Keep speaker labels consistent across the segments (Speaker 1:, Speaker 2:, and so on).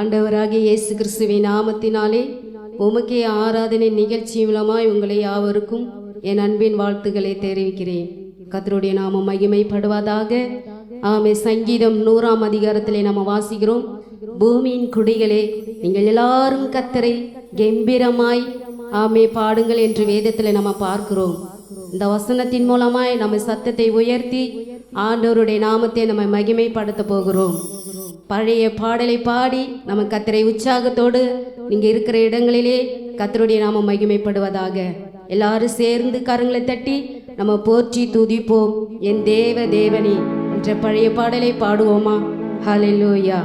Speaker 1: ஆண்டவராகிய இயேசு கிறிஸ்துவின் நாமத்தினாலே உமக்கே ஆராதனை நிகழ்ச்சி மூலமாய் உங்களை யாவருக்கும் என் அன்பின் வாழ்த்துக்களை தெரிவிக்கிறேன். கர்த்தருடைய நாமம் மகிமைப்படுவதாக. ஆமே. சங்கீதம் 100ஆம் அதிகாரத்திலே நம்ம வாசிக்கிறோம், பூமியின் குடிகளே நீங்கள் எல்லாரும் கர்த்தரை கம்பீரமாய் ஆமே பாடுங்கள் என்று வேதத்தில் நம்ம பார்க்கிறோம். இந்த வசனத்தின் மூலமாய் நம்ம சத்தத்தை உயர்த்தி ஆண்டவருடைய நாமத்தை நம்ம மகிமைப்படுத்த போகிறோம். பழைய பாடலை பாடி நம்ம கர்த்தரை உற்சாகத்தோடு நீங்க இருக்கிற இடங்களிலே கர்த்தருடைய நாமம் மகிமைப்படுவதாக. எல்லாரும் சேர்ந்து கரங்களை தட்டி நம்ம போற்றி துதிப்போம். என் தேவ தேவனே என்ற பழைய பாடலை பாடுவோமா? ஹல்லேலூயா.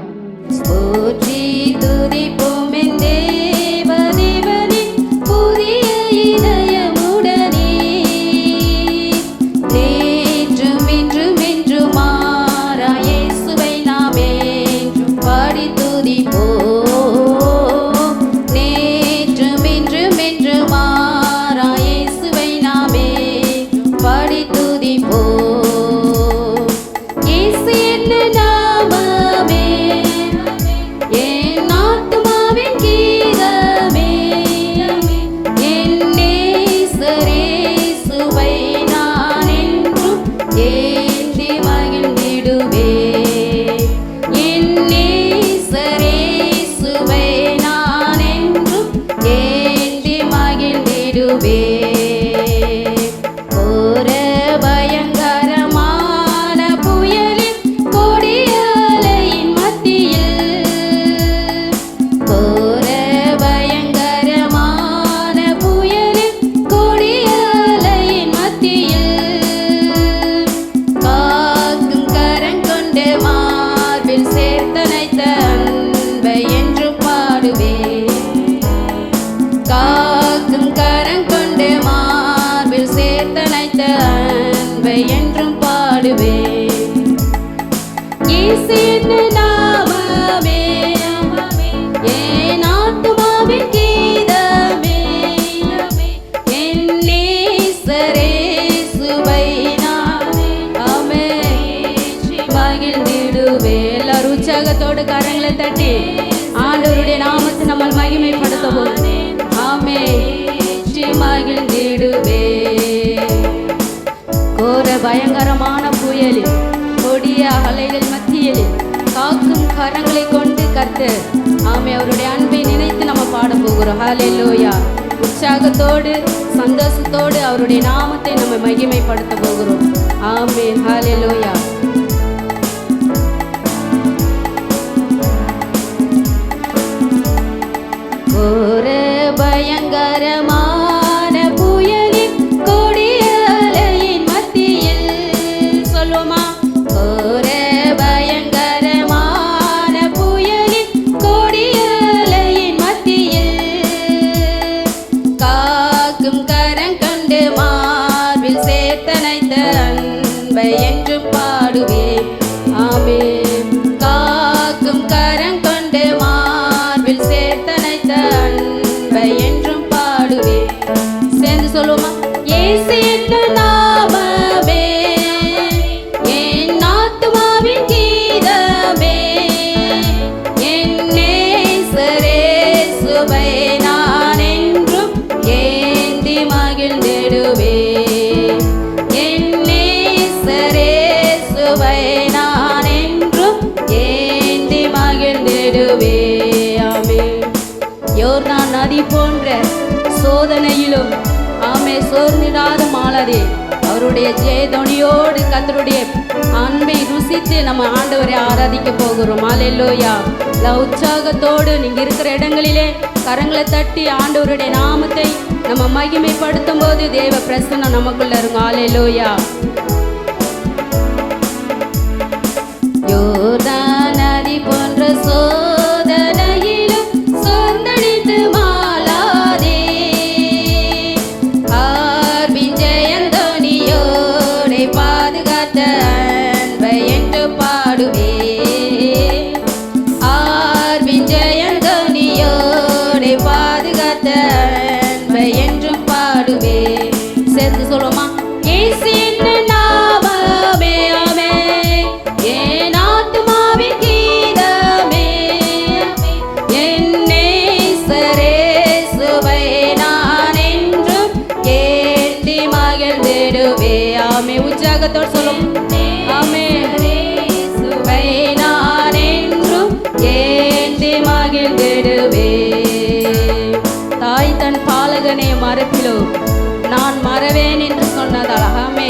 Speaker 1: போற்றி துதிப்போம் என் தேவ தேவனே, புதிய இதயமுடனே நேற்றும் இன்றும் என்றும் மாறா இயேசுவை நாம் என்றும் பாடி துதிப்போம். நேற்றும் இன்றும் என்றும் மாறா இயேசுவை நாம் என்றும் பாடி துதிப்போம். இயேசு என்ன நாமமே, என் ஆத்துமாவின் கீதமே, என் நேசர் இயேசுவை நான் என்றும் ஏந்தி மகிழ்ந்திடுவேன். என் நேசர் இயேசுவை நான் என்றும் ஏந்தி மகிழ்ந்திடுவேன். ஒரு பயங்கரமான புயலின் கொடிய அலையின் மத்தியில், ஒரு பயங்கரமான புயலின் கொடிய அலையின் மத்தியில் காக்கும் கரங்கொண்டு மார்பில் சேர்த்தனைத்த அன்பை என்றும் பாடுவேன். காக்கும் கரங்கொண்டு மார்பில் சேர்த்தனைத்த அன்பை என்றும் பாடுவேன். இயேசு என்ன நாமமே, என் ஆத்துமாவின் கீதமே, என் நேசர் இயேசுவை நான் ஆமே மகிழ்ந்திடுவேன். எல்லாரும் உற்சாகத்தோடு கரங்களை தட்டி ஆண்டவருடைய நாமத்தை நம்ம மகிமைப்படுத்துவோம். ஆமே மகிழ்ந்திடுவேன். கோர பயங்கரமான புயலில் கொடிய அலைகள் மத்தியில் காக்கும் கரங்களை கொண்டு கர்த்தர் ஆமே அவருடைய அன்பை நினைத்து நம்ம பாட போகிறோம். ஹல்லேலூயா. உற்சாகத்தோடு சந்தோஷத்தோடு அவருடைய நாமத்தை நம்ம மகிமைப்படுத்த போகிறோம். ஆமே. ஹல்லேலூயா. கோர பயங்கரமான புயலின் கொடிய அலையின் மத்தியில் சொல்லுமா, கோர பயங்கரமான புயலின் கொடிய அலையின் மத்தியில் காக்கும் கரம் கண்டு மார்பில் சேர்த்தனைத்த அன்பை என்றும் பாடுவேன். ஆமே. காக்கும் கரம் கொண்டு மார்பில் சேர்த்தனைத்த அன்பை என்றும் பாடுவேன். சேர்ந்து சொல்லுமா, இயேசு என்ன நாமமே, என் ஆத்துமாவின் கீதமே, என் நேசர் இயேசுவை நான் என்றும் ஏந்தி மகிழ்ந்திடுவேன். என் நேசர் இயேசுவை நான் என்றும் ஏந்தி மகிழ்ந்திடுவேன். ஆமென். யோர்தான் நதி போன்ற சோதனையிலும் ஆமே சோர்ந்திடாத மாளாதே அவருடைய ஜெயதொனியோடு கர்த்தருடைய அன்பை ருசித்து நம்ம ஆண்டவரை ஆராதிக்க போகிறோம். ஹல்லேலூயா. உற்சாகத்தோடு நீங்க இருக்கிற இடங்களிலே கரங்களை தட்டி ஆண்டவருடைய நாமத்தை நம்ம மகிமைப்படுத்தும் போது தேவ பிரசன்னம் நமக்குள்ள இருக்கும். ஹல்லேலூயா. யோர்தான் நதி போன்ற சோதனையிலும் சோர்ந்தடித்து மாளாதே ஆர்பின் ஜெயந்தோனியோடே பாதுகாத்த அன்பை என்று பாடுவேன். ஆர்பின் ஜெயந்தோனியோடே பாதுகாத்த அன்பை என்றும் பாடுவேன். சேர்ந்து சொல்லுமா, இயேசு என்ன நாமமே, ஆமே, என் ஆத்துமாவின் கீதமே, மரத்திலோ நான் மறவேன் என்று சொன்னதால் ஆமே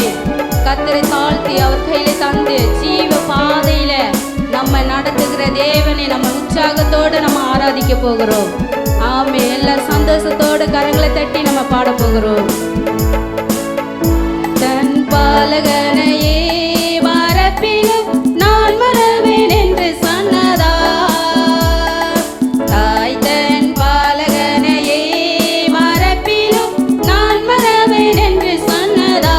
Speaker 1: கர்த்தரை தாழ்த்தி அவர் கையில தந்து ஜீவ பாதையில நம்ம நடத்துகிற தேவனை நம்ம உற்சாகத்தோடு நம்ம ஆராதிக்க போகிறோம். ஆமே எல்லாரும் சந்தோஷத்தோடு கரங்களை தட்டி நம்ம பாட போகிறோம். தன் பாலகனையே மறப்பிலும் நான் மறவேன் என்று சொன்னதா தாய் தன் பாலகனையே மறப்பிலும் நான் மறவேன் என்று சொன்னதா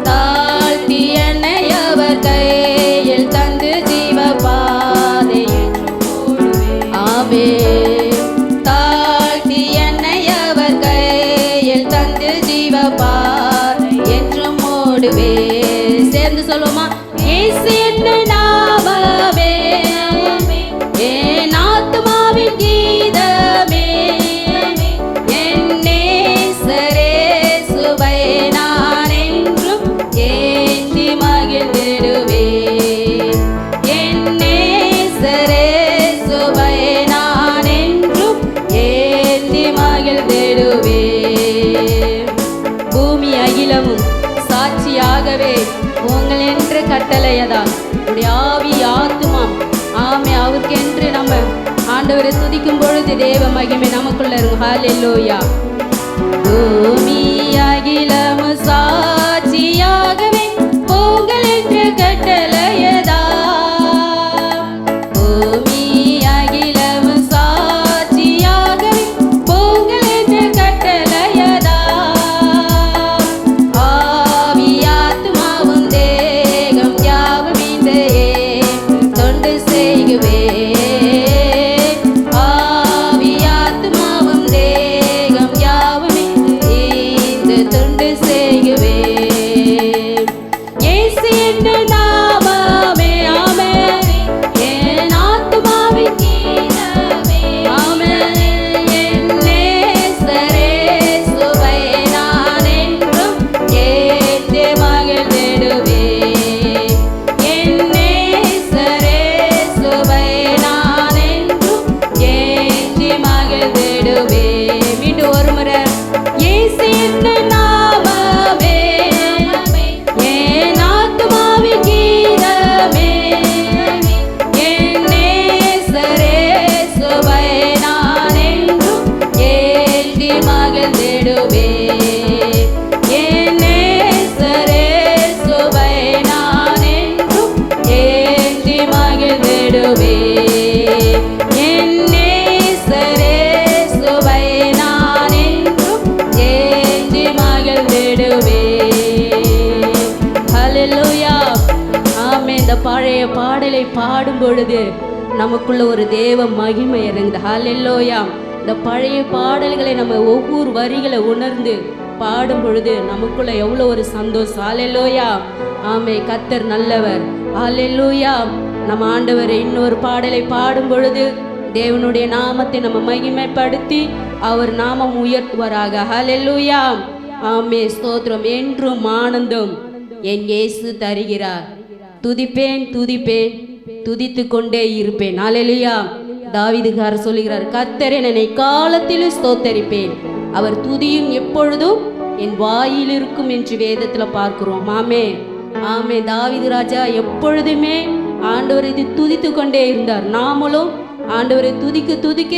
Speaker 1: தாழ்த்தி என்னை அவர் கையில் தந்து ஜீவ பாதையில் ஆமே தாழ்த்தி என்னை அவர் கையில் தந்து ஜீவ பாதை என்றும் ஓடுவே. சேர்ந்து சொல்லுமா இயேசு என்ன நாமமே என் ஆத்துமாவின் கீதமே என் நேசரே சுவை நான் என்றும் ஏந்தி மகிழ்ந்திடுவே என் நேசரே சுவை நான் என்றும் ஏந்தி மகிழ்ந்திடுவே. பூமி அகிலமும் சாட்சியாகவே உங்கள் என்று கட்டளையதால் உடைய ஆவி ஆத்துமாம் ஆமே அவருக்கென்று நம்ம ஆண்டவரை துதிக்கும் பொழுது தேவ மகிமை நமக்குள்ள இருக்கும். ஹல்லேலூயா. பூமி அகிலமும் சாட்சியாகவே உங்கள் என்று கட்டளையதா பூமி அகிலமும் சாட்சியாகவே உங்கள் என்று கட்டளையதா ஆவி ஆத்துமாவும் தேகம் யாவும் இதையே தொண்டு செய்குவே ஆவி ஆத்துமாவும் தேகம் யாவும் இந்த தொண்டு செய்குவே. இயேசு என்ற நாமமே ஆமே என் ஆத்துமாவின் கீதமே ஆமே என் நேசரே சுவை நான் என்றும் ஏந்தி மகிழ்ந்திடுவே என் நேசரே சுவை நான் என்றும் ஏந்தி மகிழ்ந்திடுவே. மீண்டும் ஒரு முறை இயேசு என்ற நாமமே என் ஆத்துமாவின் கீதமே என் நேசரே சுவை நான் என்றும் ஏந்தி மகிழ்ந்திடுவே என் நேசரே சுவை நான் என்றும் ஏந்தி மகிழ்ந்திடுவே என் நேசரே சுவை நான் என்றும் ஏந்தி மகிழ்ந்திடுவே. ஹல்லேலூயா. ஆமே இந்த பழைய பாடலை பாடும் பொழுது நமக்குள்ள ஒரு தேவ மகிமை இறங்குது. ஹல்லேலூயா. இந்த பழைய பாடல்களை நம்ம ஒவ்வொரு வரிகளை உணர்ந்து பாடும் பொழுது நமக்குள்ள எவ்வளோ ஒரு சந்தோஷம். ஹல்லேலூயா. ஆமே கர்த்தர் நல்லவர். ஹல்லேலூயா. நம்ம ஆண்டவரை இன்னொரு பாடலை பாடும் பொழுது தேவனுடைய நாமத்தை நம்ம மகிமைப்படுத்தி அவர் நாமம் உயர்த்துவாராக. ஹல்லேலூயா. ஆமே ஸ்தோத்திரம். என்றும் ஆனந்தம் என் இயேசு தருகிறார். துதிப்பேன் துதிப்பேன் துதித்து கொண்டே இருப்பேன். ஹல்லேலூயா. தாவீதுகாரர் சொல்லுகிறார் கர்த்தர் என்னை காலத்திலும் ஸ்தோத்தரிப்பேன் அவர் துதியும் எப்பொழுதும் என் வாயில் இருக்கும் என்று வேதத்தில் பார்க்கிறோம். ஆமே ஆமே தாவீது ராஜா எப்பொழுதுமே ஆண்டவரை இது துதித்து கொண்டே இருந்தார். நாமளும் ஆண்டவரை துதிக்க துதிக்க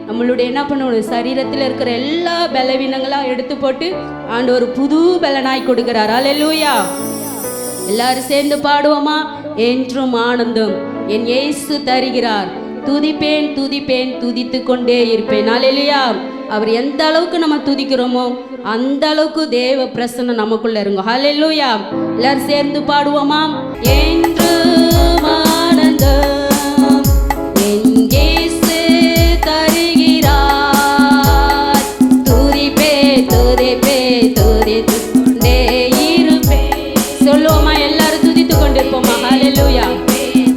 Speaker 1: நம்மளுடைய என்ன பண்ணணும் சரீரத்தில் இருக்கிற எல்லா பலவீனங்களாக எடுத்து போட்டு ஆண்டவர் புது பலனாய் கொடுக்கிறார். ஹல்லேலூயா. எல்லாரும் சேர்ந்து பாடுவோமா? என்றும் ஆனந்தம் என் இயேசு தருகிறார். துதிப்பேன் துதிப்பேன் துதித்து கொண்டே இருப்பேன். ஹல்லேலூயா. அவர் எந்த அளவுக்கு நம்ம துதிக்கிறோமோ அந்த அளவுக்கு தேவ பிரசன்னம் நமக்குள்ள இருக்கும். ஹல்லேலூயா. எல்லாரும் சேர்ந்து பாடுவோமா? என்றும் ஆனந்தம் என் இயேசு தருகிறார். துதிப்பே துதிப்பே துதித்து கொண்டே இருப்பேன். சொல்லுவோமா? எல்லாரும் துதித்து கொண்டிருப்போமா? ஹல்லேலூயா.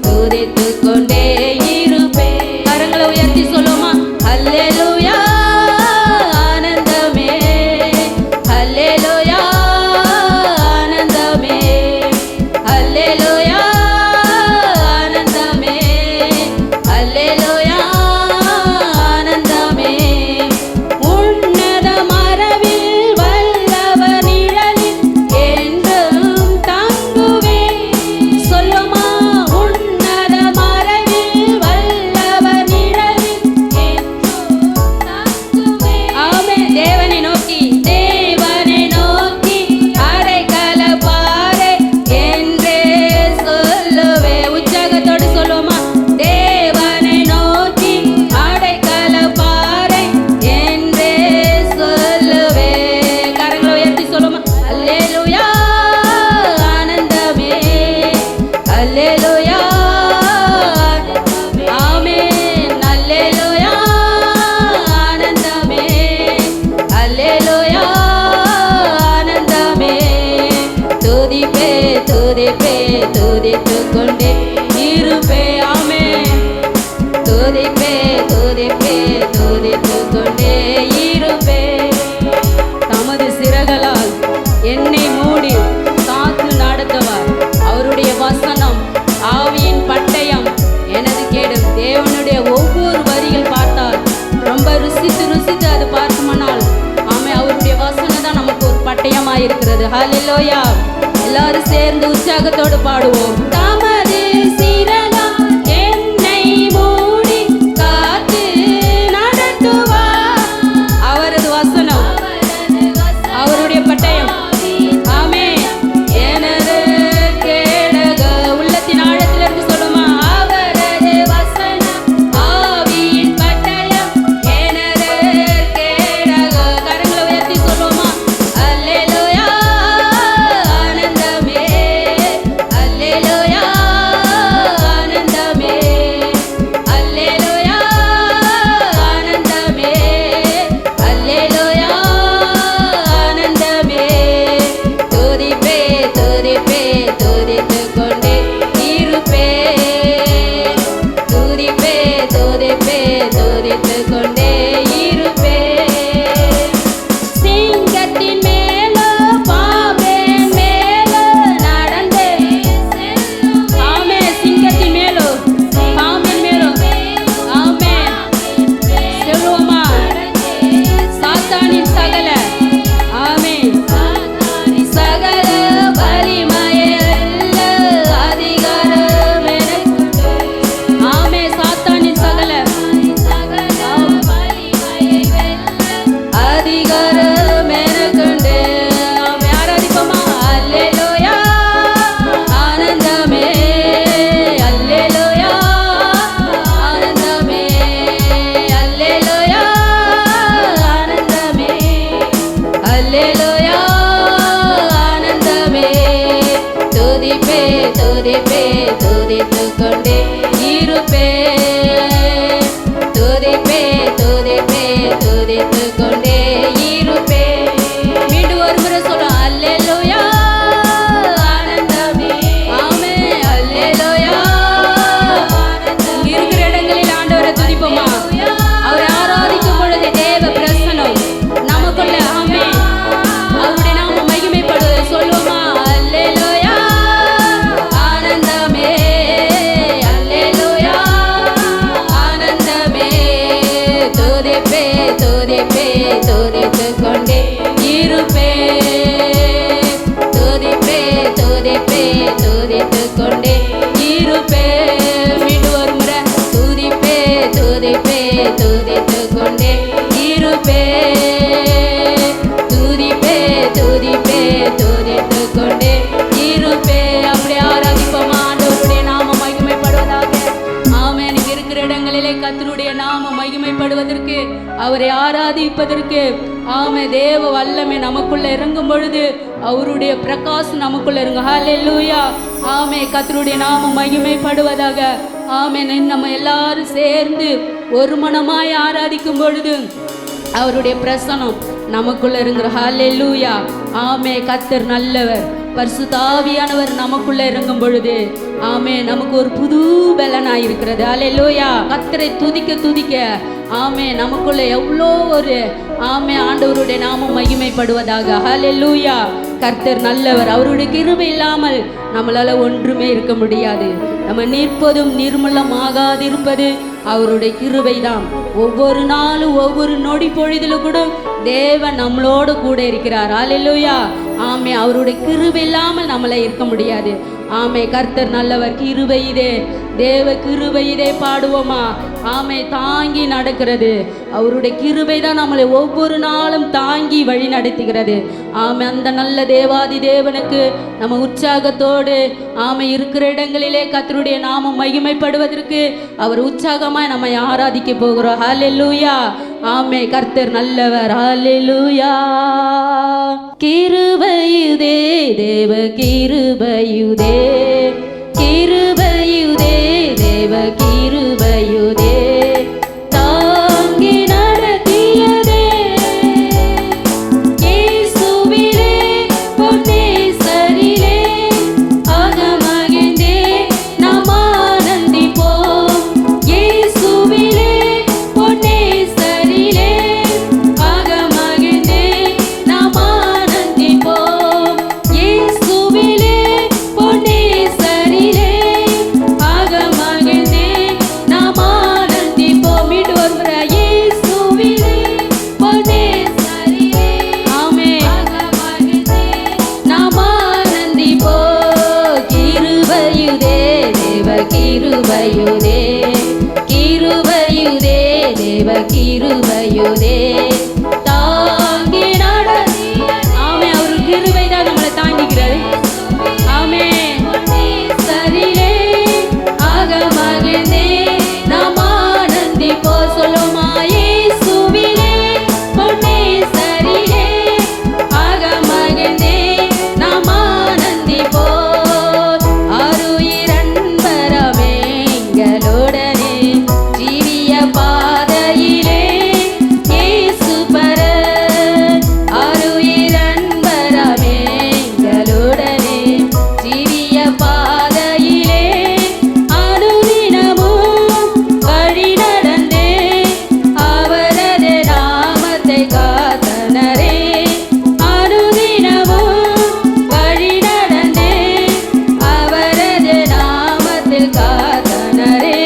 Speaker 1: துதித்து கொண்டே இருப்பேன். கரங்களை உயர்த்தி சொல்லுவோமா? ஹல்லேலூயா. ஆனந்தமே ஹல்லேலூயா. ஆனந்தமே ஹல்லேலூயா. ஆனந்தமே ஹல்லேலூயா. எல்லாரும் சேர்ந்து உற்சாகத்தோடு பாடுவோம். தமது சிறகால் என்னை மூடி காத்து நடத்துவார். அவரது வசனம், அவருடைய பட்டயம். ஆமென். எனது கேடக உள்ளத்தின் ஆழத்திலிருந்து சொல்லுமா, அவரது வசனம் ஆவியின் பட்டயம். எனது கேடக. கரங்களை உயர்த்தி சொல்லுவோமா, அல்லேலூயா ஆனந்தமே, அல்லேலூயா ஆனந்தமே, அல்லேலூயா ஆனந்தமே, அல்லேலூயா ஆனந்தமே. துதிப்பே துதிப்பே துதித்துக் கொண்டே இருப்பேன். துதிப்பே துதிப்பே துதித்துக் கொண்டே இருப்பேன். சிங்கத்தின் மேலோ பாம்பின் மேலோ நடந்தே. ஆமென். சிங்கத்தின் மேலோ பாம்பின் மேலோ. ஆமென். சொல்லுவோமா, சாத்தானின் சகல. ஆமென். சகல வலிமையல்ல அதிகாரம் எனக்குண்டு. ஆமென். சாத்தானின் சகல அதிகாரம் எனக்குண்டு. ஆமென். ஆராதிப்போமா, அல்லேலூயா ஆனந்தமே, அல்லேலூயா ஆனந்தமே, அல்லேலூயா ஆனந்தமே, அல்லேலூயா ஆனந்தமே. துதிப்பே துதிப்பே துதித்துக் கொண்டே இருப்பேன். துதிப்பே துதிப்பே துதித்துக் கொண்டே இருப்பேன். மீண்டும் ஒரு முறை சொல்லும், அல்லேலூயா ஆனந்தமே. ஆமென். அல்லேலூயா. இருக்கிற இடங்களில் ஆண்டவரை துதிப்போமா. அவரை ஆராதிக்கும் பொழுது தேவ பிரசன்னம் நமக்குள்ள. ஆமென். அவருடைய நாமம் மகிமைப்படுவது. சொல்லுவோமா, அல்லேலூயா ஆனந்தமே, அல்லேலூயா ஆனந்தமே. துதிப்பே துதிப்பே துதித்துக் கொண்டே இருப்பேன். துதிப்பே துதிப்பே துதித்துக் கொண்டே இருப்பேன். மீண்டும் ஒரு முறை, துதிப்பே துதிப்பே துதித்துக் கொண்டே இருப்பேன். துதிப்பே துதிப்பே துதித்துக் கொண்டே இருப்பேன். அப்படி ஆராதிப்போமா, ஆண்டவருடைய நாமம் மகிமைப்படுவதாக. ஆமென். நீங்க இருக்கிற இடங்களிலே கர்த்தருடைய நாமம் மகிமைப்படுவதற்கு, அவரை ஆராதிப்பதற்கு, ஆமே தேவ வல்லமை நமக்குள்ள இறங்கும் பொழுது அவருடைய பிரகாசம் நமக்குள்ள இறங்கும். ஹல்லேலூயா. ஆமே. கர்த்தருடைய நாமம் மகிமைப்படுவதாக. ஆமென். நம்ம எல்லாரும் சேர்ந்து ஒரு மனமாய் ஆராதிக்கும் பொழுது அவருடைய பிரசனம் நமக்குள்ள இறங்குற. ஹல்லேலூயா. ஆமே. கர்த்தர் நல்லவர். பரிசுத்த ஆவியானவர் நமக்குள்ள இறங்கும் பொழுது, ஆமே, நமக்கு ஒரு புது பலனாய் இருக்கிறது. ஹல்லேலூயா. கர்த்தரை துதிக்க துதிக்க, ஆமே, நமக்குள்ள எவ்வளோ ஒரு, ஆமே, ஆண்டவருடைய நாமம் மகிமைப்படுவதாக. ஹல்லேலூயா. கர்த்தர் நல்லவர். அவருடைய கிருபை இல்லாமல் நம்மளால ஒன்றுமே இருக்க முடியாது. நம்ம நிற்பதும் நிர்மூலமாகாதிருப்பது அவருடைய கிருபை தான். ஒவ்வொரு நாளும் ஒவ்வொரு நொடி பொழுதிலும் கூட தேவன் நம்மளோடு கூட இருக்கிறார். ஹல்லேலூயா. ஆமே. அவருடைய கிருபை இல்லாமல் நம்மள இருக்க முடியாது. ஆமே. கர்த்தர் நல்லவர். கிருபை இதே, தேவ கிருபை இதே பாடுவோமா. ஆமே. தாங்கி நடக்கிறது அவருடைய கிருபை தான் நம்மளை ஒவ்வொரு நாளும் தாங்கி வழி நடத்துகிறது. ஆமே. அந்த நல்ல தேவாதி தேவனுக்கு நம்ம உற்சாகத்தோடு, ஆமே, இருக்கிற இடங்களிலே கர்த்தருடைய நாமம் மகிமைப்படுவதற்கு அவர் உற்சாகமாய் நம்மை ஆராதிக்க போகிறோம். ஹல்லேலூயா. ஆமே. கர்த்தர் நல்லவர். ஹல்லேலூயா. கிருபையுதே, தேவ கிருபையுதே, கிருபையுதே, தேவ கிருபையுதே, தாங்கி நடத்தியதே இயேசுவிலே பொன்னேசரிலே அகமகிழ்ந்தே நாம் ஆனந்திப்போம். இயேசுவிலே பொன்னேசரிலே அகமகிழ்ந்தே நாம் ஆனந்திப்போம். இயேசுவிலே பொன்னேசரிலே அகமகிழ்ந்தே கிருபையுதே தாங்கி நடத்திய. ஆமே, அவர் கிருபை தான் நம்மளை தாங்கிக்கிறது. ஆமே, சரிலே ஆக மகிழ்ந்தே நாம் ஆனந்திப்போ. சொல்லுமா, இயேசுவிலே பொன்னே சரிலே ஆக மகிழ்ந்தே நாம் ஆனந்திப்போ. அருயிரன்பரமே எங்களுடனே ஜீவிய பாதையிலே இயேசு பர. அருயிரன்பரமே எங்களுடனே ஜீவிய பாதையிலே அனுதினமும் வழி நடந்தே அவரது நாமத்தை காத்தனரே. அனுதினமும் வழி நடந்தே அவரது நாமத்தில் காத்தனரே.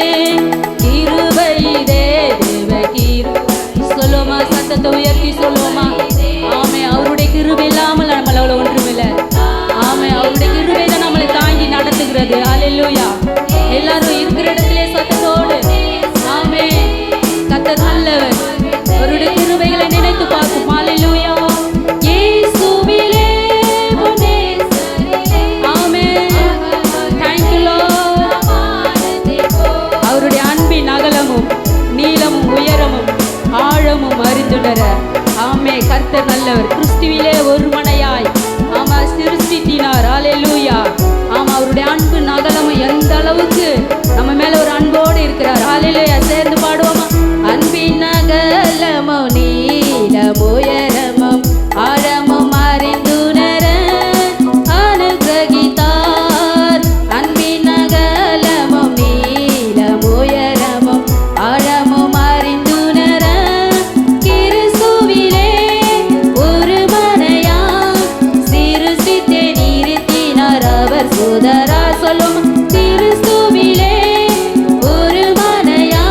Speaker 1: கிருபையிலே தேவ கிருபை. சொல்லுமா, சத்தத்தை உயர்த்தி சொல்லுமா. ஆமே, அவருடைய கிருபை இல்லாமல் நம்மளால ஒன்றுமில்லை. ஆமே, அவருடைய கிருபை தான் நம்மளை தாங்கி நடத்துகிறது. அல்லேலூயா. எல்லாரும் இருக்கிற இடத்திலே சத்தத்தோடு ஆமே, கர்த்தர் நல்லவர். அவருடைய கிருபைகளை நினைத்து பார்க்கும். அல்லேலூயா. இயேசுவிலே பொன்னே சரிலே. ஆமே, thank you Lord. அவருடைய அன்பின் அகலமும் நீளமும் உயரமும் ஆழமும் அறிந்துணர. ஆமே, கர்த்தர் நல்லவர். கிறிஸ்துவிலே ஒரு மனையாய் ஆமா சிருஷ்டித்தினார். அல்லேலூயா. ஆமா, அவருடைய அன்பு அகலமும் எந்த அளவுக்கு நம்ம மேல ஒரு அன்போடு இருக்கிறார். அல்லேலூயா. சேர்ந்து பாடுவோமா. அன்பின் அகலமும் நீளமும் உயரமும் ஆழமும் அறிந்துணர அனுகிரகித்தார். அன்பின் அகலமும் நீளமும் உயரமும் ஆழமும் அறிந்துணர கிறிஸ்துவிலே ஒரு மனையா சிருஷ்டித்தே நிறுத்தினார் அவர் சோதரா. சொல்லும், கிறிஸ்துவிலே ஒரு மனையா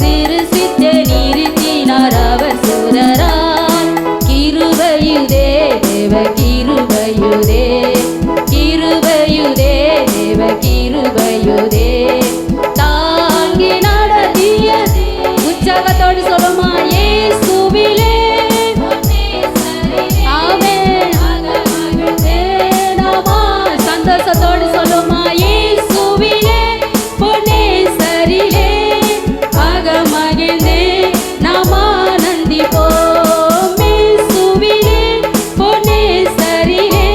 Speaker 1: சிருஷ்டித்தே நிறுத்தினார் அவர் சோதரா. கிருபையுதே தேவ கிருபையுதே கிருபையுதே தேவ கிருபையுதே தாங்கி நடத்திய. உற்சாகத்தோடு சொல்லுமா, இயேசுவிலே ஆமே. நாமா சந்தோஷத்தோடு சொல்லுமா, இயேசுவிலே பொன்னே சரிலே ஆக மகிழ்ந்தே நாம் ஆனந்திப்போம். இயேசுவிலே பொன்னே சரிலே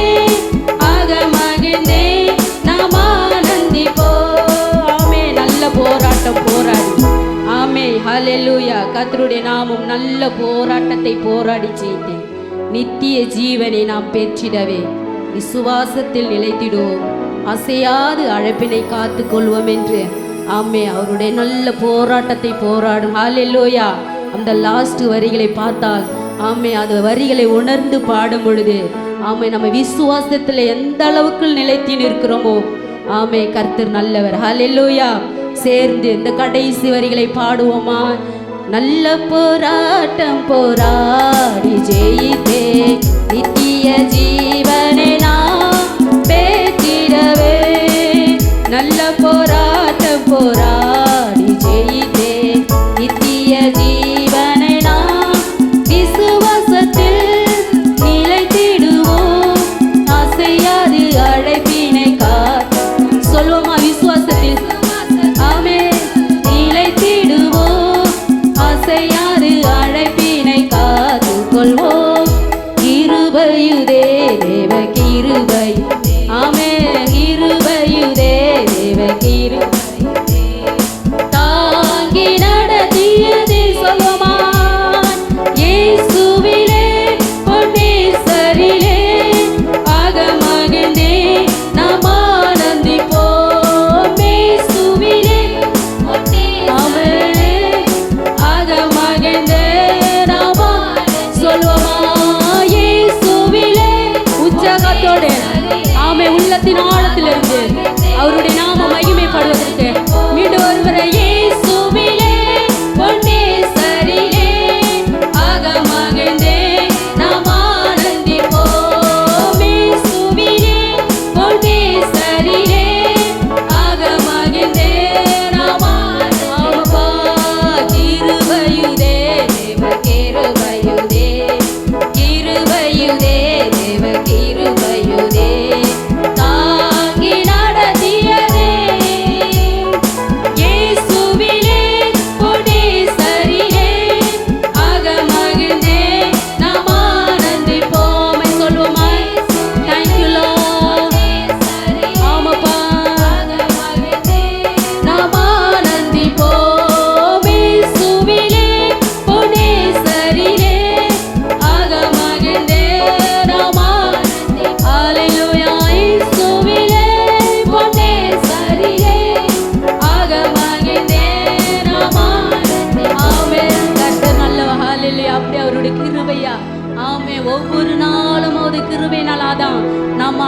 Speaker 1: ஆக மகிழ்ந்தே நாம் ஆனந்திப்போம். ஆமே, நல்ல போராட்டம் போராடி. ஆமே, ஹல்லேலூயா. கர்த்தருடைய நாமம் நல்ல போராட்டத்தை போராடி செய்து நித்திய ஜீவனை நாம் பெற்றிடவே விசுவாசத்தில் நிலைத்திடுவோம். அசையாது அழைப்பினை காத்து கொள்வோம் என்று ஆமே அவருடைய நல்ல போராட்டத்தை போராடும். ஹல்லேலூயா. அந்த லாஸ்ட் வரிகளை பார்த்தால் ஆமே அந்த வரிகளை உணர்ந்து பாடும் பொழுது ஆமே நம்ம விசுவாசத்தில் எந்த அளவுக்கு நிலைத்து நிற்கிறோமோ ஆமே கர்த்தர் நல்லவர். ஹல்லேலூயா. சேர்ந்து இந்த கடைசி வரிகளை பாடுவோமா. நல்ல போராட்டம் போராடி ஜெயித்தே நித்திய ஜீவனை நாம் பெற்றிடவே. நல்ல போராட்டம் போராடி ஜெயித்தே நித்திய ஜீவனை நாம் விசுவாசத்தில் நிலைத்திடுவோம். அசையாது அழைப்பினை காத்து சொல்லுவோமா விசுவாசத்தில் ஆமே நிலைத்திடுவோம். அசையாது அழைப்பினை காத்து கொள்வோம். கிருபையுதே தேவ கிருபை ஆமே கிருபையுதே தேவ கிருபை தாங்கி நடத்தியது சொல்லுமா. இயேசுவிலே பொன்னேசரிலே ஆக மகிழ்ந்தே நாம் ஆனந்திப்போம். இயேசுவிலே ஆமே ஆக மகிழ்ந்தே நாம் சொல்லுவோமா. இயேசுவிலே உற்சாகத்தோடு
Speaker 2: ஆமே ஒவ்வொரு நாளும் அது கிருபையினாலாதான் நம்ம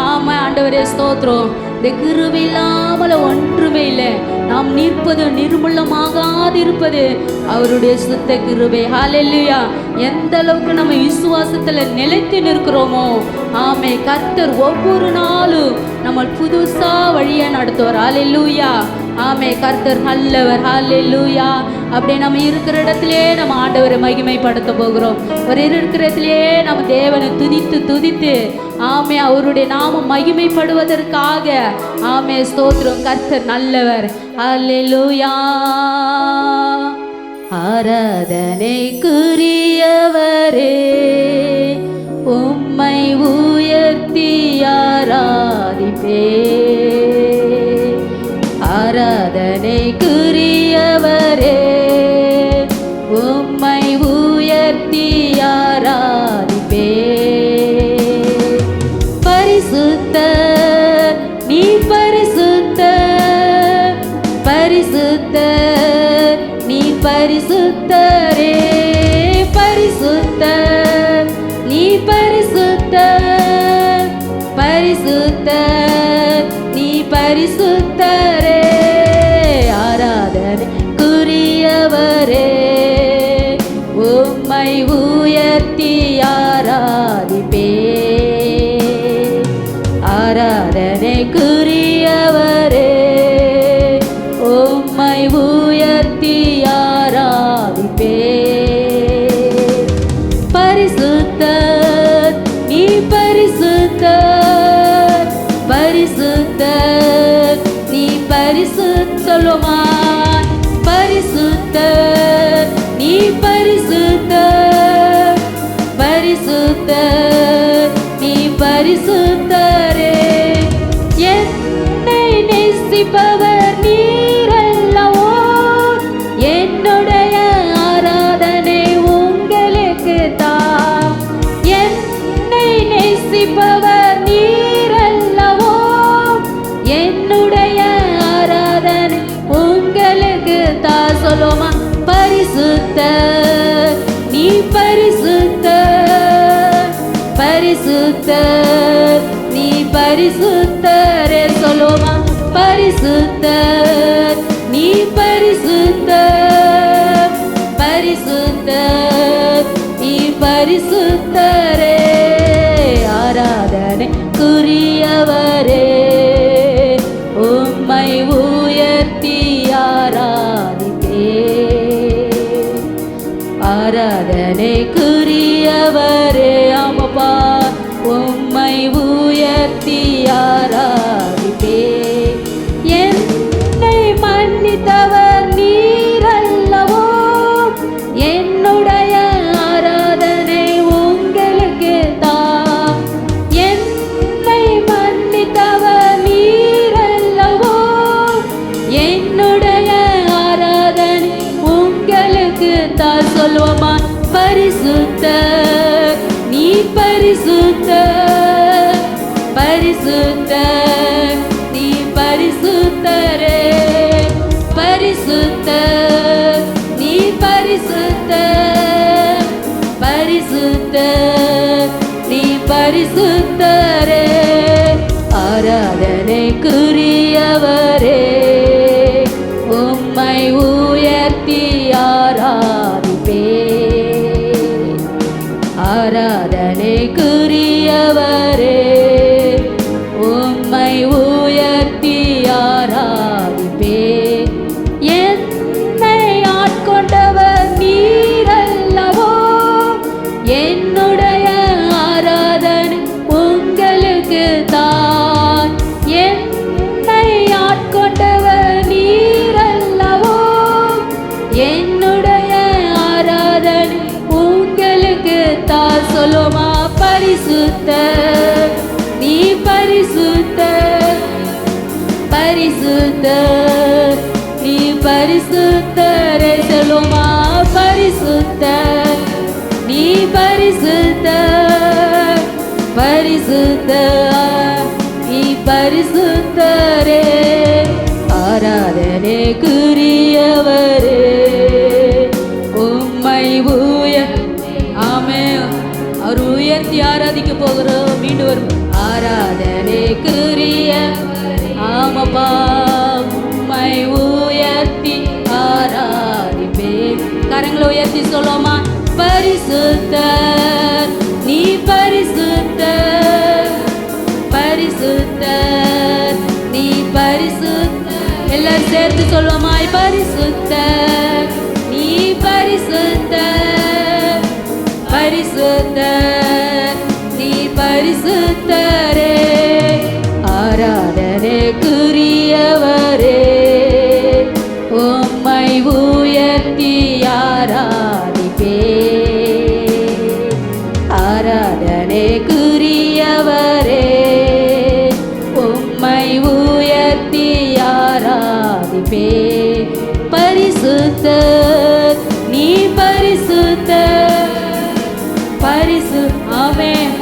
Speaker 2: ஆண்டவரே ஸ்தோத்திரம். இந்த கிருபை இல்லாமல் ஒன்றுமே இல்லை. நாம் நிற்பது நிர்மூலமாகாதிருப்பது அவருடைய சுத்த கிருபை. ஹல்லேலூயா. எந்த அளவுக்கு நம்ம விசுவாசத்துல நிலைத்து நிற்கிறோமோ ஆமே கர்த்தர் ஒவ்வொரு நாளும் நம்ம புதுசா வழியா நடத்துவார். ஹல்லேலூயா. ஆமே கர்த்தர் நல்லவர். ஹல்லேலூயா. அப்படியே நம்ம இருக்கிற இடத்திலே நம்ம ஆண்டவரை மகிமைப்படுத்த போகிறோம். ஒரு இருக்கிற இடத்திலே நம்ம தேவனை துதித்து துதித்து ஆமே அவருடைய நாமம் மகிமைப்படுவதற்காக ஆமே ஸ்தோத்திரம். கர்த்தர் நல்லவர். ஹல்லேலூயா. ஆராதனைக்குரியவரே உம்மை உயர்த்தி ஆராதிப்பே. ஆராதனைக்குரியவரே உம்மை உயர்த்தி ஆராதிப்பே. பரிசுத்தர் நீ பரிசுத்தர், பரிசுத்தர் நீ பரிசுத்தரே. பரிசுத்தர் நீ பரிசுத்தர், பரிசுத்தர் நீ பரிசுத்தரே. ஆராதனைக்குரியவரே உம்மை உயர்த்தி ஆராதிப்பே. ஆராதனைக்குரியவரே உம்மை உயர்த்தி ஆராதிப்பே. பரிசுத்தர் நீ பரிசுத்தர், பரிசுத்தர் நீ பரிசுத்தலுமா. பரிசுத்தர் நீ பரிசுத்தர், பரிசுத்தர் நீ பரிசுத்தரே. என்னை நேசிப்பவர் நீரல்லவோ, என்னுடைய ஆராதனை உங்களுக்கு தான். என்னை நேசிப்பவர் நீரல்லவோ, என்னுடைய ஆராதனை உங்களுக்கு தான். சொல்லுமா. பரிசுத்தர் நீ பரிசுத்தர், பரிசுத்தர் நீ பரிசுத்தரே. சொல்லுமா. பரிசுத்தர் நீ பரிசுத்தர், பரிசுத்தர் நீ பரிசுத்தரே. ஆராதனைக்குரியவரே உம்மை உயர்த்தி ஆராதிப்பே. ஆராதனைக்குரியவரே ஆமப்பா உம்மை உயர்த்தி ஆராதிப்பே. என்னை மன்னித்தவர் நீரல்லவோ, என்னுடைய ஆராதனை உங்களுக்கு தான். என்னை மன்னித்தவர் நீரல்லவோ, என்னுடைய ஆராதனை உங்களுக்கு தான். சொல்லுவோமா. பரிசுத்தர் நீ பரிசுத்தர், பரிசுத்தர் நீ பரிசுத்தரே. பரிசுத்தர் நீ பரிசுத்தர், பரிசுத்தர் நீ பரிசுத்தரே. ஆராதனைக்குரியவரே உம்மை உயர்த்தி ஆராதிப்பே. ஆராதனைக்குரியவரே உம்மை உயர்த்தி ஆராதிப்பே. என்னை ஆட்கொண்டவர் நீரல்லவோ, என்னுடைய ஆராதனை உங்களுக்கு தான். என்னை ஆட்கொண்டவர் நீரல்லவோ, என்னுடைய ஆராதனை உங்களுக்கு தான். சொல்லுமா. பரிசுத்தர் நீ பரிசுத்தர், பரிசுத்தர் நீ பரிசுத்தரே. சொல்லுமா. பரிசுத்தர் நீ பரிசுத்தர், பரிசுத்தர் நீ பரிசுத்தரே. ஆராதனைக்குரியவரே உம்மை உயர்த்தி ஆமே அவர் உயர்த்தி ஆராதிக்க போகிறோம். மீண்டும் வரும் ஆராதனைக்குரிய ஆமப்பா உம்மை உயர்த்தி ஆராதிப்பேன். கரங்களை உயர்த்தி சொல்லுவோமா? பரிசுத்தர் நீ பரிசுத்தர், பரிசுத்தர் நீ பரிசுத்தர். எல்லாரும் சேர்த்து சொல்லுவோமா? பரிசுத்தர் நீ பரிசுத்தர், பரிசுத்தர் நீ பரிசுத்தரே. ஆராதனைக்குரியவரே உம்மை உயர்த்தி ஆராதிப்பேன். ஆராதனைக்குரியவரே உம்மை உயர்த்தி ஆராதிப்பேன். பரிசுத்தர் நீ பரிசுத்தர், ஆமென்.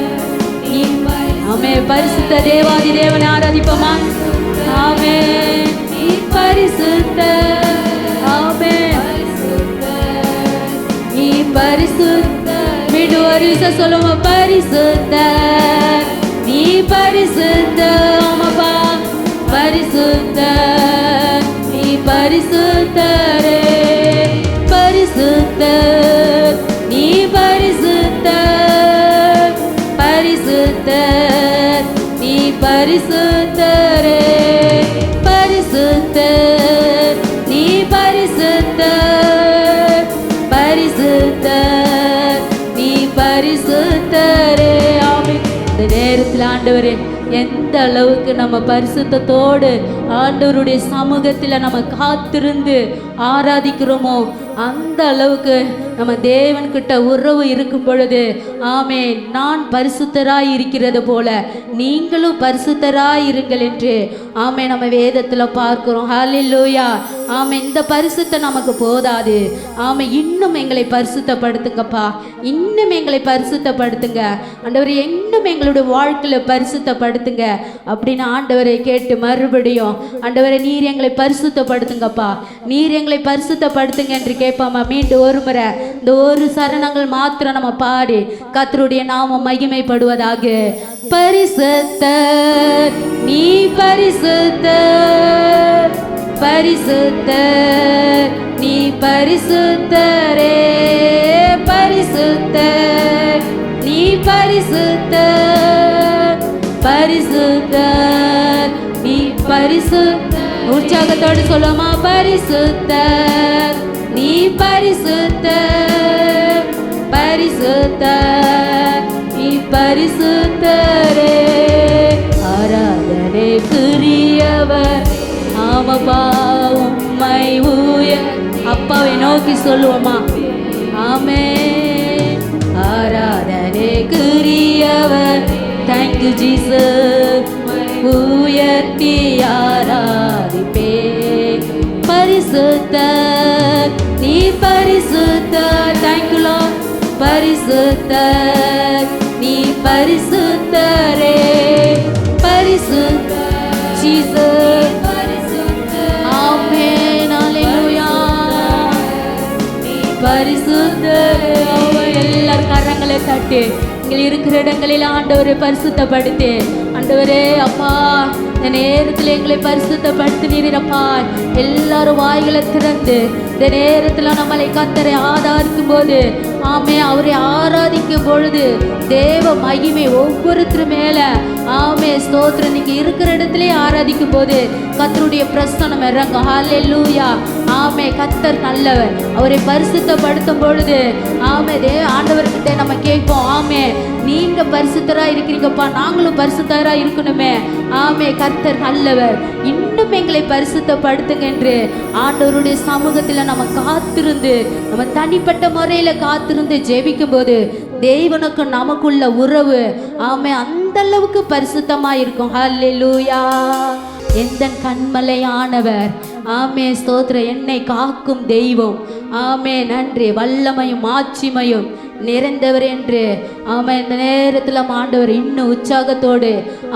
Speaker 2: ஆமென். பரிசுத்த தேவாதி தேவனை ஆராதிப்போமா? ஆமென். நீ பரிசுத்தர், ஆமென். நீ பரிசுத்தர். மீண்டும் ஒரு விஷயம் சொல்லுவோம். பரிசுத்தர் நீ பரிசுத்தர், ஆமாப்பா பரிசுத்தர் நீ பரிசுத்தரே. பரிசுத்தர் நீ பரிசுத்தர், பரிசுத்தர் நீ பரிசுத்தரே. பரிசுத்தர் நீ பரிசுத்தர், பரிசுத்தர் நீ பரிசுத்தரே. ஆமென். இந்த நேரத்தில் ஆண்டவரே எந்த அளவுக்கு நம்ம பரிசுத்தத்தோடு ஆண்டவருடைய சமூகத்தில் நம்ம காத்திருந்து ஆராதிக்கிறோமோ அந்த அளவுக்கு நம்ம தேவன்கிட்ட உறவு இருக்கும் பொழுது ஆமென் நான் பரிசுத்தராய் இருக்கிறது போல நீங்களும் பரிசுத்தராய் இருங்கள் என்று ஆமென் நம்ம வேதத்தில் பார்க்கிறோம். ஹல்லேலூயா. ஆமென். இந்த பரிசுத்தம் நமக்கு போதாது. ஆமென். இன்னும் எங்களை பரிசுத்தப்படுத்துங்கப்பா, இன்னும் எங்களை பரிசுத்தப்படுத்துங்க ஆண்டவரே, இன்னும் எங்களுடைய வாழ்க்கையில் பரிசுத்தப்படுத்துங்க அப்படின்னு ஆண்டவரை கேட்டு மறுபடியும் ஆண்டவரை நீர் எங்களை பரிசுத்தப்படுத்துங்கப்பா, நீர் எங்களை பரிசுத்தப்படுத்துங்க என்று கேட்பாமா. மீண்டும் ஒரு முறை இந்த ஒரு சரணங்கள் மாத்திரம் நம்ம பாடி கர்த்தருடைய நாமம் மகிமைப்படுவதாக. பரிசுத்தர் நீ பரிசுத்தர், பரிசுத்தர் நீ பரிசுத்தரே. பரிசுத்தர் நீ பரிசுத்தர், பரிசுத்தர் நீ பரிசுத்தர். உற்சாகத்தோடு சொல்லுமா? பரிசுத்தர் நீ பரிசுத்தர், பரிசுத்தர் நீ பரிசுத்தரே. ஆராதனைக்குரியவர் ஆமப்பா உம்மை அப்பாவை நோக்கி சொல்லுவோமா? ஆமென். ஆராதனைக்குரியவர் தேங்க்யூ ஜீசஸ் உயர்த்தி ஆராதிப்பேன். பரிசுத்தர் நீ பரிசுத்தர், தேங்க்யூ லார்ட். பரிசுத்தர் நீ பரிசுத்தரே. பரிசுத்தர் ஜீசஸ். ஆமென். ஹல்லேலூயா. பரிசுத்தரே. எல்லாரும் கரங்களை தட்டி நீங்கள் இருக்கிற இடங்களில் ஆண்டவரை பரிசுத்தப்படுத்தி ஆண்டவரே அப்பா இந்த நேரத்தில் எங்களை பரிசுத்தப்படுத்தினீரப்பா. எல்லாரும் வாய்களை திறந்து இந்த நேரத்தில் நம்மளை கர்த்தரை ஆராதிக்கும் போது ஆமே அவரை ஆராதிக்கும் பொழுது தேவ மகிமை ஒவ்வொருத்தர் மேல ஆமே ஸ்தோத்திரம். நீங்க இருக்கிற இடத்திலே ஆராதிக்கும் போது கர்த்தருடைய பிரசன்னம் இறங்கும். ஹல்லேலூயா. ஆமே கர்த்தர் நல்லவர். அவரை பரிசுத்தப்படுத்தும் பொழுது ஆமே ஆண்டவர்கிட்ட நம்ம கேட்போம். ஆமே நீங்க பரிசுத்தரா இருக்கிறீங்கப்பா, நாங்களும் பரிசுத்தரா இருக்கணுமே. ஆமே கர்த்தர் நல்லவர், இன்னும் எங்களை பரிசுத்தப்படுத்துங்க என்று ஆண்டவருடைய சமூகத்தில் நம்ம காத்திருந்து நம்ம தனிப்பட்ட முறையில் காத்திருந்து ஜெபிக்கும் போது தேவனுக்கு நமக்குள்ள உறவு ஆமே அந்த அளவுக்கு பரிசுத்தமா இருக்கும். ஹல்லேலூயா. எந்த கண்மலையானவர் ஆமே ஸ்தோத்திரம் என்னை காக்கும் தெய்வம் ஆமே நன்றி வல்லமையும் ஆட்சிமையும் நிறைந்தவர் என்று ஆமே இந்த நேரத்தில் ஆண்டவர் இன்னும் உற்சாகத்தோடு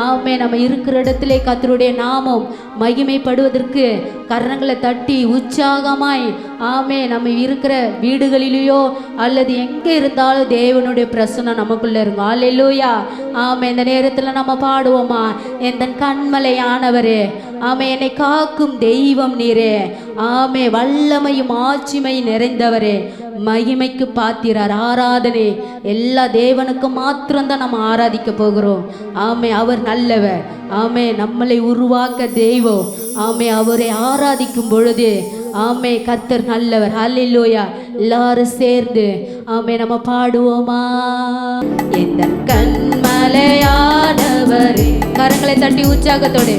Speaker 2: ஆமே நம்ம இருக்கிற இடத்திலே கர்த்தருடைய நாமம் மகிமைப்படுவதற்கு கரங்களை தட்டி உற்சாகமாய் ஆமே நம்ம இருக்கிற வீடுகளிலேயோ அல்லது எங்கே இருந்தாலும் தேவனுடைய பிரசன்னம் நமக்குள்ள இருக்கும். அல்லேலூயா. ஆமே, இந்த நேரத்தில் நம்ம பாடுவோமா, எந்த கண்மலையானவரே, ஆமே என்னை காக்கும் தெய்வம் நீரே, ஆமே வல்லமையும் ஆட்சிமையும் நிறைந்தவரே, மகிமைக்கு பாத்திரார், ஆராதனை எல்லா தேவனுக்கு மாத்திரம்தான் நம்ம ஆராதிக்க போகிறோம். ஆமே, அவர் நல்லவர். ஆமே, நம்மளை உருவாக்க தெய்வம். ஆமே, அவரை ஆராதிக்கும் பொழுது ஆமே கர்த்தர் நல்லவர். ஹல்லேலூயா. எல்லாரும் சேர்ந்து ஆமே நம்ம பாடுவோமா, எந்த கண்மலையானவரே. கரங்களை தட்டி உற்சாகத்தோடு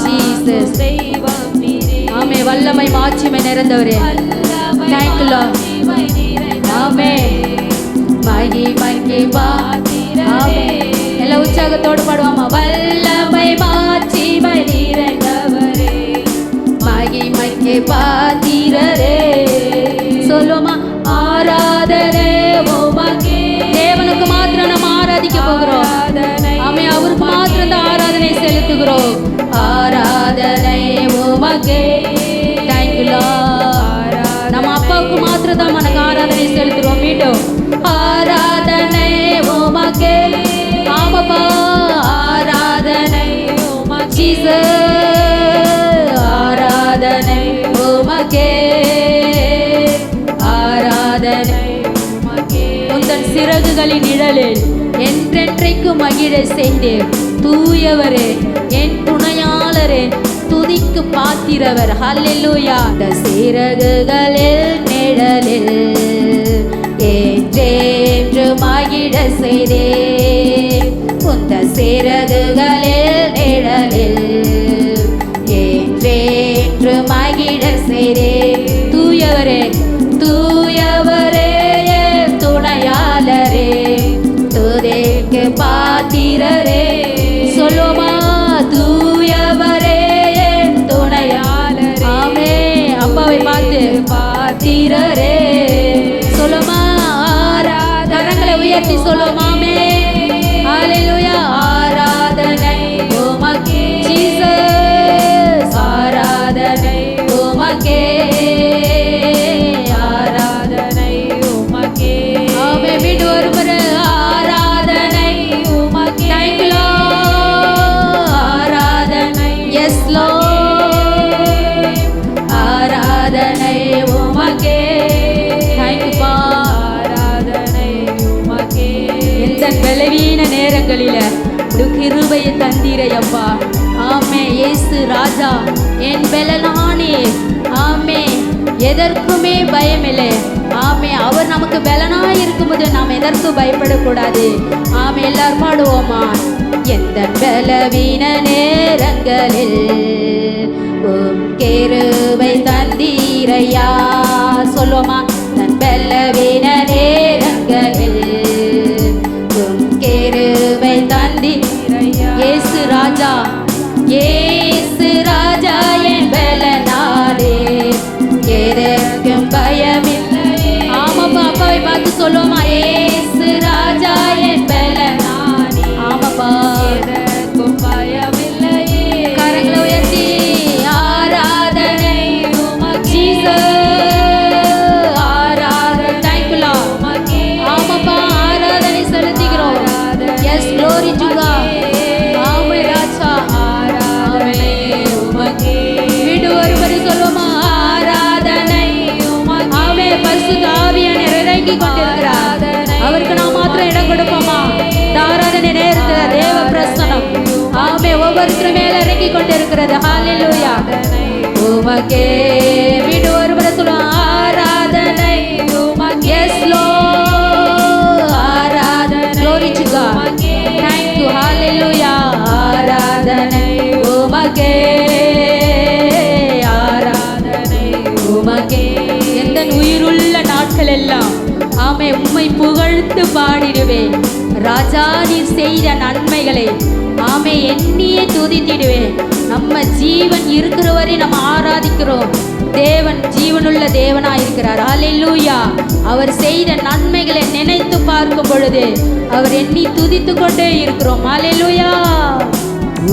Speaker 2: ஜீசஸ் தெய்வம் நீரே, ஆமே வல்லமை மாட்சிமை நிறைந்தவரே. Thank you Lord. ஆமே மகிமைக்கு பாத்திரரே. எல்லா உற்சாகத்தோடு பாடுவோமா, வல்லமை மாட்சிமை நிறைந்தவரே, மகிமைக்கு பாத்திரரே. சொல்லுமா, ஆராதனை உமக்கே. தேவனுக்கு மாத்திரம் நம்ம ஆராதிக்க போகிறோம். ஆமே, அவருக்கு மாத்திரம் தான் ஆராதனை செலுத்துகிறோம். ஆராதனை உமக்கே. Thank you Lord. நம்ம அப்பாவுக்கு மாத்திரம் தான் நமக்கு ஆராதனை செலுத்துகிறோம். மீண்டும் ஆராதனை உமக்கே. ஆமாப்பா, ஆராதனை உமக்கே. ஜீசஸ் ஆராதனை உமக்கே, ஆராதனை உமக்கே. உந்தன் சிறகுகளின் நிழலில் என்றென்றைக்கு மகிழ செய்தேன். தூயவரே, என் துணையாளரே, துதிக்கு பாத்திரவர். ஹல்லேலூயா. அந்த சிறகுகளில் நிழலில் என்றென்று மகிழ செய்தேன். உந்த சிறகுகளில் நிழலில் என்றென்று மகிழ செய்தேன். தூயவரே, தூயவரே, என் துணையாளரே, துதிக்கு பாத்திரரே. சொல்லுமா, தூயவரே, என் துணையாளரே. ஆமே, அப்பாவை பார்த்து பாத்திரரே. சொல்லுமா, கரங்களை உயர்த்தி சொல்லுமாமே. ஹல்லேலூயா. ஆராதனை உமக்கே. ஜீசஸ் ஆராதனை உமக்கே, ஆராதனை உமக்கே. ஆமே, மீண்டும் ஒரு முறை ஆராதனை உமக்கே. Thank you Lord. ஆராதனை. Yes Lord. ஆராதனை உமக்கே. தேங்க் யூ பா. ஆராதனை உமக்கே. எந்த பலவீன நேரங்களில கிருபையை தந்தீரையப்பா. ஆமே, இயேசு ராஜா என் பலனானே. ஆமே, எதற்குமே பயமில்லை. ஆமே, அவர் நமக்கு பலனாய் இருக்கும்போது நாம் எதற்கு பயப்படக்கூடாது. ஆமே, எல்லாரும் பாடுவோமா, எந்த பலவீன நேரங்களில் கிருபை தந்தீரையா. சொல்லுவோமா, தன் பலவீன நேரங்களில் கிருபை தந்தீரையா. இயேசு ராஜா, இயேசு ராஜா என் பலனானே, எதற்கும் பயமில்லை. ஆமாப்பா, அப்பாவை பார்த்து சொல்லுவோமா, இயேசு ராஜா என் பலனானே. ஆமாப்பா, எதற்கும் பயமில்லை. கரங்களை உயர்த்தி ஆராதனை உமக்கே. ஜீசஸ் ஆராதனை. Thank you Lord. ஆமாப்பா, ஆராதனை செலுத்துகிறோம். Yes, glory to God. ஆமே ராஜா, ஆராதனை உமக்கே. வீடு ஒருவரை சொல்லுவோமா, ஆராதனை உமக்கே. ஆமே, பரிசுத்த ஆவியானவர் இறங்கி கொண்டிருக்கிறார். அவருக்கு நாம் மாத்திரம் இடம் கொடுப்போமா. ஆராதனை நேரத்தில் தேவ பிரசன்னம் ஆமே ஒவ்வொருத்தர் மேல இறங்கி கொண்டிருக்கிறது. ஹல்லேலூயா. உமக்கே. வீடு ஒருவரை சொல்லுவோம், ஆராதனை உமக்கே. Yes Lord. ஆராதனை. glory to God. thank you. hallelujah. ஆராதனை உமக்கே, ஆராதனை உமக்கே. எந்த உயிருள்ள நாட்கள் எல்லாம் ஆமே உம்மை புகழ்ந்து பாடிடுவேன். ராஜா நீர் செய்த நன்மைகளை ஆமே எண்ணியே துதித்திடுவேன். நம்ம ஜீவன் இருக்கிற வரை நம்ம ஆராதிக்கிறோம். தேவன் ஜீவனுள்ள தேவனா இருக்கிறார். ஹல்லேலூயா. அவர் செய்த நன்மைகளை நினைத்து பார்க்கும் பொழுது அவர் எண்ணி துதித்து கொண்டே இருக்கிறோம். ஹல்லேலூயா.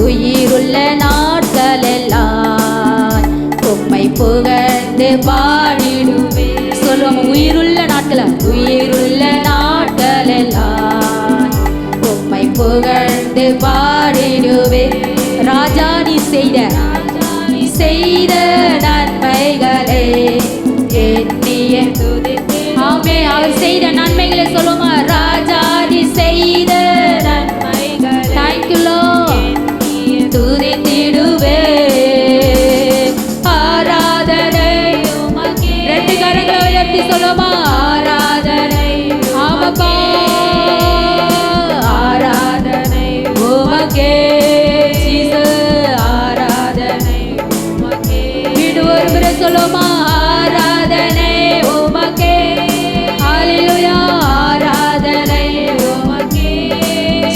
Speaker 2: உயிருள்ள நாட்கள் எல்லாம் உம்மை புகழ்ந்து பாடிடுவே. சொல்லுவோம், உயிருள்ள நாட்கள் எல்லாம் உம்மை புகழ்ந்து பாடிடுவே. ராஜா நீ செய்த நன்மைகளை எண்ணிய ஆமே. அவர் செய்த நன்மைகளை சொல்லுமா, ராஜா நீ செய்த நன்மைகளை தேங்க்யூ லார்ட் துதித்திடுவே. ஆராதனை உமக்கே. ரெண்டு கரங்களை உயர்த்தி சொல்லுமா, ஆராதனை ஆமப்பா, ஆராதனை உமக்கே. ஆராதனை உமக்கே. வீடு ஒரு முறை சொல்லுமா, ஆராதனை உமக்கே. ஹல்லேலூயா, ஆராதனை உமக்கே.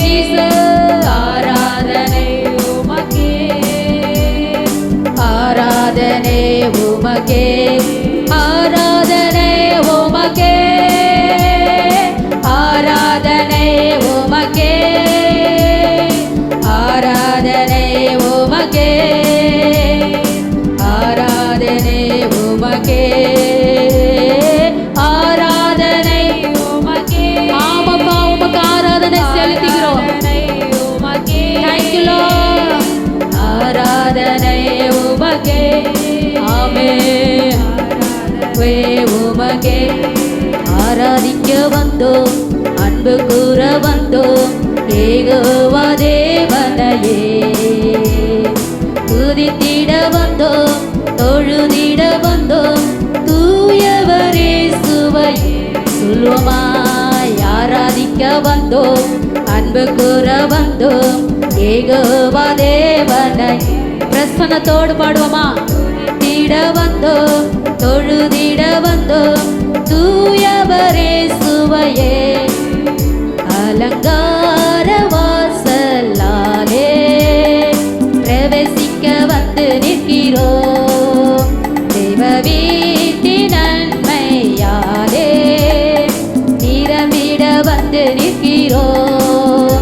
Speaker 2: ஜீசஸ், ஆராதனை உமக்கே. ஆராதனை உமக்கே. ஆராதனை உமக்கே. ஆராதனை உமக்கே. ஆராதனை உமக்கே. ஆராதனை உமக்கே. ஆராதனை உமக்கே. ஆமாப்பா, உமக்கு ஆராதனை செலுத்துகிறோம். Thank you Lord. ஆராதனை உமக்கே. ஆமென். உமக்கே ஆராதிக்க வந்தோம், அன்பு கூற வந்தோம், யெகோவா தேவனையே துதித்திட வந்தோம், தொழுதிட வந்தோம், தூயவரே சுவையே. சொல்லுவோமாய், ஆராதிக்க வந்தோம், அன்பு கூற வந்தோம், யெகோவா தேவனை. பிரசன்னத்தோடு பாடுவோமா, துதித்திட வந்தோம், தொழுதிட வந்தோம், தூயவரே சுவையே. அலங்கார வாசலாலே பிரவேசிக்க வந்து நிற்கிறோம், தேவ வீட்டின் நன்மையாலே நிரம்பிட வந்து நிற்கிறோம்.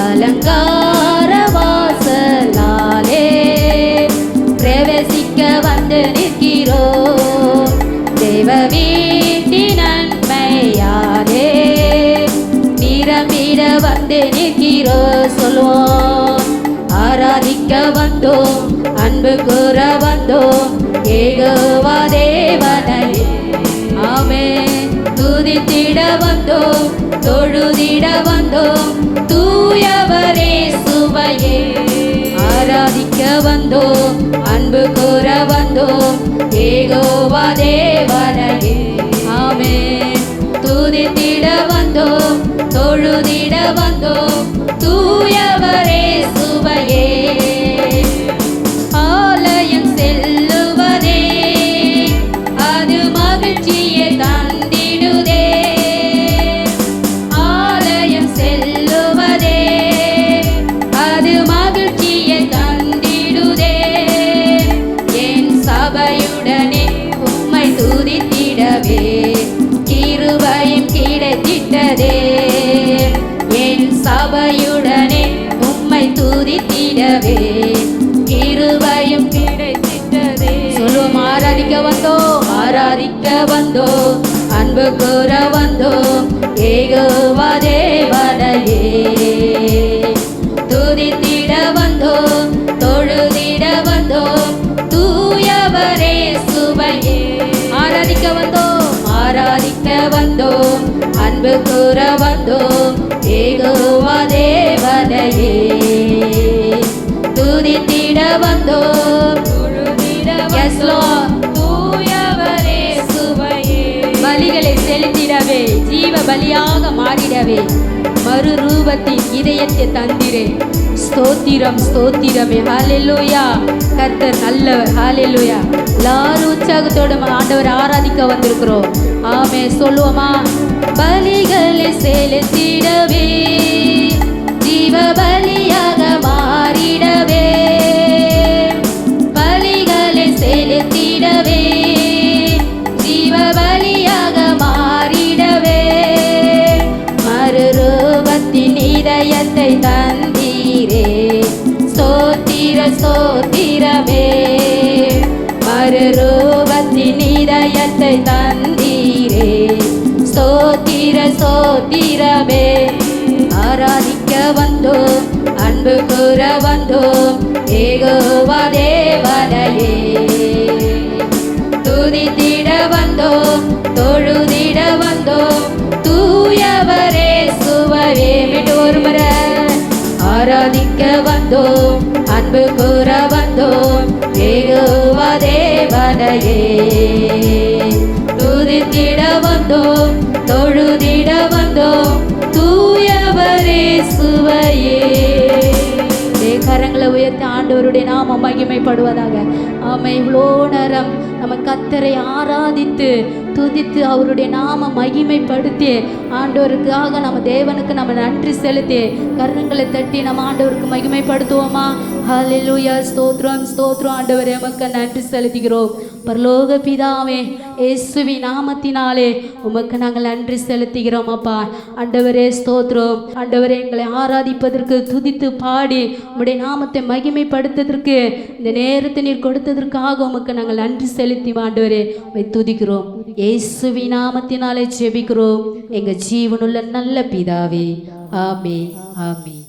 Speaker 2: அலங்கார வாசலாலே பிரவேசிக்க வந்து நிற்கிறோம், தேவ வீட்டின் நன்மையாலே நிரம்பிட வந்து நிற்கிறோம். சொல்லுவோம், ஆராதிக்க வந்தோம், அன்பு கூற வந்தோம், யெகோவா தேவனையே. ஆமென். துதித்திட வந்தோம், தொழுதிட வந்தோம், தூயவரே சுவையே. ஆராதிக்க வந்தோம், அன்பு கூற வந்தோம், யெகோவா தேவனையே. ஆமென். துதித்திட வந்தோம், தொழுதிட வந்தோம், தூயவரே சுவையே. ஆலயம் செல்லுவதே அது மகிழ்ச்சியை தந்திடுதே. ஆலயம் செல்லுவதே அது மகிழ்ச்சியை தந்திடுதே. என் சபையுடனே உம்மை துதித்திடவே கிருபையும் கிடைத்திட்டதே. என் சபையுடனே உம்மை துதித்திடவே கிருபையும் கிடைத்திட்டதே. சொல்லுவோம், ஆராதிக்க வந்தோம், ஆராதிக்க வந்தோம், அன்பு கூற வந்தோம், யெகோவா தேவனையே துதித்திட வந்தோம், தொழுதிட வந்தோம், தூயவரே சுவையே. ஆராதிக்க வந்தோம், ஆராதிக்க வந்தோம், அன்பு கூற வந்தோம், யெகோவா தேவனையே துதித்திட வந்தோம், தொழுதிட வந்தோம், தூயவரே சுவையே. பலிகளை செலுத்திடவே, ஜீவ பலியாக மாறிடவே, மறு ரூபத்தின் இதயத்தை தந்திரே. ஸ்தோத்திரம் ஸ்தோத்திரமே. ஹல்லேலூயா. கர்த்தர் நல்லவர். ஹல்லேலூயா. எல்லாரும் உற்சாகத்தோட ஆண்டவர் ஆராதிக்க வந்திருக்கிறோம். ஆமே. சொல்லுவோமா, பலிகளை செலுத்திடவே, ஜீவ பலியாக மாறிடவே, பலிகளை செலுத்திடவே, ஜீவ பலியாக மாறிடவே, மறுரூபத்தின் இதயத்தை தந்தீரே. ஸ்தோத்திர ஸ்தோத்திரமே. மறு ஜெயத்தை தந்தீரே. ஸ்தோத்திர ஸ்தோத்திரமே. ஆராதிக்க வந்தோம், அன்பு கூற வந்தோம், யெகோவா தேவனையே. துதித்திட வந்தோம், தொழுதிட வந்தோம், தூயவரே சுவரே. மீண்டும் ஒரு முறை. ஆராதிக்க வந்தோம், அன்பு கூற வந்தோம், யெகோவா தேவனையே. துதித்திட வந்தோம், தொழுதிட வந்தோம், தூயவரே சுவையே. கரங்களை உயர்த்தி ஆண்டவருடைய நாமம் மகிமைப்படுவதாக. ஆமை இவ்வளோ நேரம் நம்ம கர்த்தரை ஆராதித்து துதித்து அவருடைய நாம மகிமைப்படுத்தி ஆண்டவருக்காக நம்ம தேவனுக்கு நம்ம நன்றி செலுத்தி கரங்களை தட்டி நம்ம ஆண்டவருக்கு மகிமைப்படுத்துவோமா? ஹல்லேலூயா. ஸ்தோத்திரம் ஸ்தோத்திரம் ஆண்டவரே, உமக்கு நன்றி செலுத்துகிறோம். பரலோக பிதாவே, இயேசுவின் நாமத்தினாலே உமக்கு நாங்கள் நன்றி செலுத்துகிறோம் அப்பா. ஆண்டவரே ஸ்தோத்திரம். ஆண்டவரே, எங்களை ஆராதிப்பதற்கு துதித்து பாடி உம்முடைய நாமத்தை மகிமைப்படுத்துவதற்கு இந்த நேரத்தை நீர் கொடுத்ததற்காக உமக்கு நாங்கள் நன்றி செலுத்தி ஆண்டவரே உம்மை துதிக்கிறோம். இயேசுவின் நாமத்தினாலே ஜெபிக்கிறோம் எங்கள் ஜீவனுள்ள நல்ல பிதாவே. ஆமென் ஆமென்.